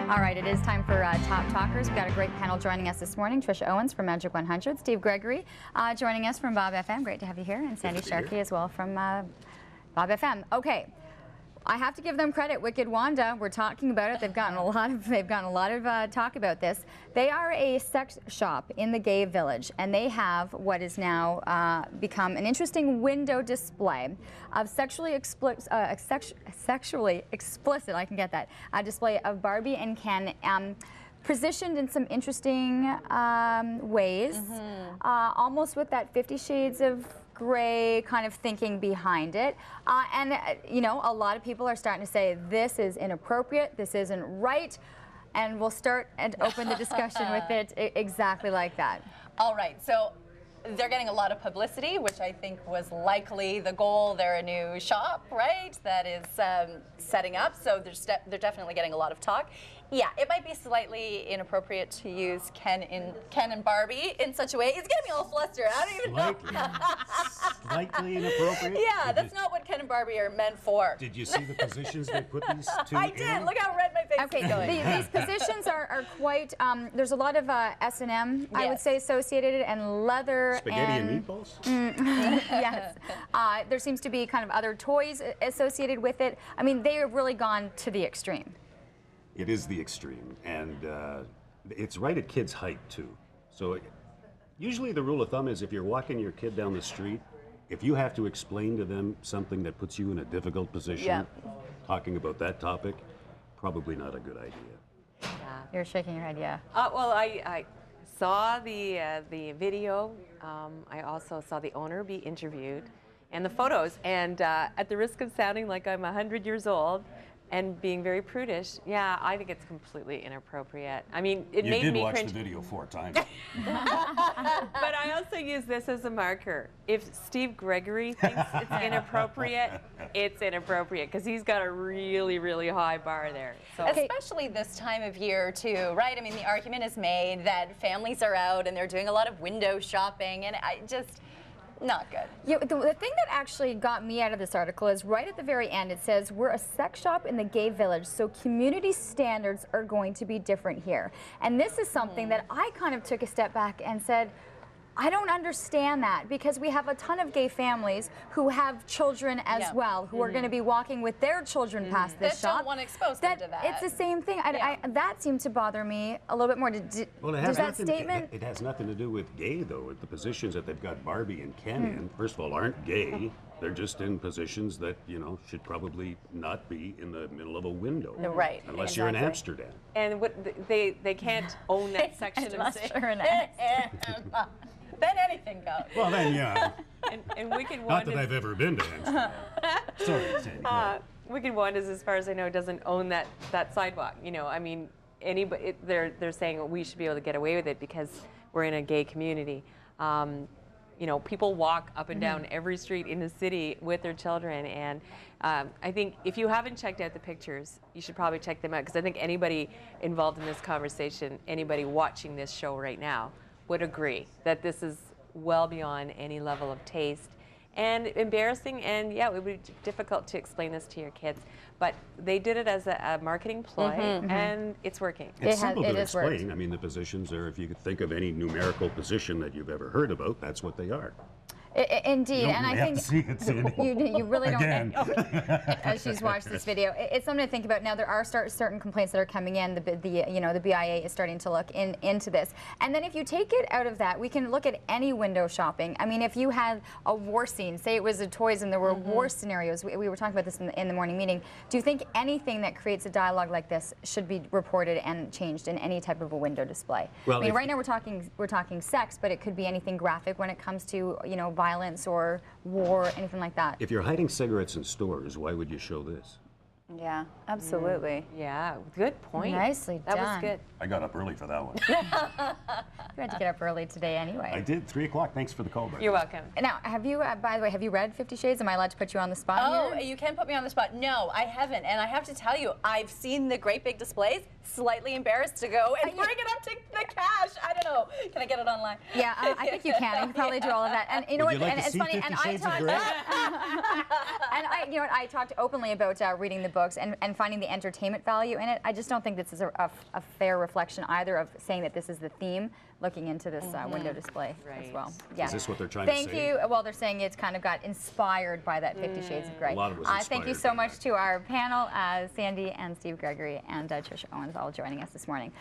All right, it is time for Top Talkers. We've got a great panel joining us this morning. Trisha Owens from Magic 100, Steve Gregory joining us from Bob FM. Great to have you here, and Sandy Sharkey as well from Bob FM. Okay, I have to give them credit. Wicked Wanda, we're talking about it. They've gotten a lot of talk about this. They are a sex shop in the gay village, and they have what is now become an interesting window display of sexually explicit. I can get that. A display of Barbie and Ken. Positioned in some interesting ways, almost with that 50 Shades of Grey kind of thinking behind it. You know, a lot of people are starting to say this is inappropriate, this isn't right, and we'll start and open the discussion with it exactly like that. All right, so they're getting a lot of publicity, which I think was likely the goal. They're a new shop, right, that is setting up, so they're definitely getting a lot of talk. Yeah, it might be slightly inappropriate to use Ken and Barbie in such a way. It's getting me all flustered. I don't even know. Slightly inappropriate? Yeah, that's not what Ken and Barbie are meant for. Did you see the positions they put these two I in? did. Look how red my face is going. These positions are quite, there's a lot of S&M, I would say, associated, and leather. Spaghetti and meatballs? Yes. There seems to be kind of other toys associated with it. I mean, they have really gone to the extreme. It is the extreme, and it's right at kids' height, too. So usually the rule of thumb is if you're walking your kid down the street, if you have to explain to them something that puts you in a difficult position, talking about that topic, probably not a good idea. Yeah. You're shaking your head, yeah. Well, I saw the video. I also saw the owner be interviewed and the photos. And at the risk of sounding like I'm 100 years old, and being very prudish, yeah, I think it's completely inappropriate. I mean, it made me cringe. You did watch the video 4 times. But I also use this as a marker. If Steve Gregory thinks it's inappropriate, it's inappropriate, because he's got a really, really high bar there. So. Especially this time of year, too, right? I mean, the argument is made that families are out and they're doing a lot of window shopping, and I just... not good. Yeah, the thing that actually got me out of this article is right at the very end. It says, we're a sex shop in the gay village, so community standards are going to be different here. And this is something that I kind of took a step back and said, I don't understand that, because we have a ton of gay families who have children as well, who are going to be walking with their children past this shop. Don't want to expose them to that. It's the same thing. That seemed to bother me a little bit more. Well, does that statement? It has nothing to do with gay, though. The positions that they've got Barbie and Ken in, first of all, aren't gay. They're just in positions that, you know, should probably not be in the middle of a window. Right. Unless you're in Amsterdam. And what they can't own that section of Unless you're in Amsterdam. Then anything goes. Well, then, yeah. and Wicked Not Wanda. that I've ever been to Amsterdam. Sorry, Sandy. Wicked Wanda, as far as I know, doesn't own that sidewalk. You know, I mean, anybody. They're saying we should be able to get away with it because we're in a gay community. You know, people walk up and down every street in the city with their children, and I think if you haven't checked out the pictures, you should probably check them out, because I think anybody involved in this conversation, anybody watching this show right now, would agree that this is well beyond any level of taste and embarrassing, and yeah, it would be difficult to explain this to your kids, but they did it as a marketing ploy, and it's working. It's simple to explain. I mean, the positions are, if you could think of any numerical position that you've ever heard about, that's what they are. Indeed, You and I think see it, Sandy. you really don't. Again. As she's watched this video, it's something to think about. Now there are certain complaints that are coming in. The BIA is starting to look into this, and then if you take it out of that, we can look at any window shopping. I mean, if you had a war scene, say it was a toys and there were war scenarios. We were talking about this in the morning meeting. Do you think anything that creates a dialogue like this should be reported and changed in any type of a window display? Well, I mean, right now we're talking sex, but it could be anything graphic when it comes to violence or war, anything like that. If you're hiding cigarettes in stores, why would you show this? Yeah, absolutely. Yeah, good point. Nicely done. That was good. I got up early for that one. You had to get up early today anyway. I did, 3 o'clock. Thanks for the call, buddy. You're welcome. Now, have you, by the way, have you read 50 Shades? Am I allowed to put you on the spot here? You can put me on the spot. No, I haven't. And I have to tell you, I've seen the great big displays, slightly embarrassed to go and bring it up to the cash. I don't know. Can I get it online? Yeah, I think you can. You can probably do all of that. And you know Would what? you like And to it's see funny. 50 And I Shades of talked. Grey? And you know what? I talked openly about reading the book. books and finding the entertainment value in it. I just don't think this is a fair reflection either of saying that this is the theme looking into this window display as well. Yeah. Is this what they're trying to say? Thank you. Well, they're saying it's kind of got inspired by that 50 Shades of Grey. A lot of it was Thank you inspired so by much that. to our panel, Sandy and Steve Gregory and Trisha Owens all joining us this morning.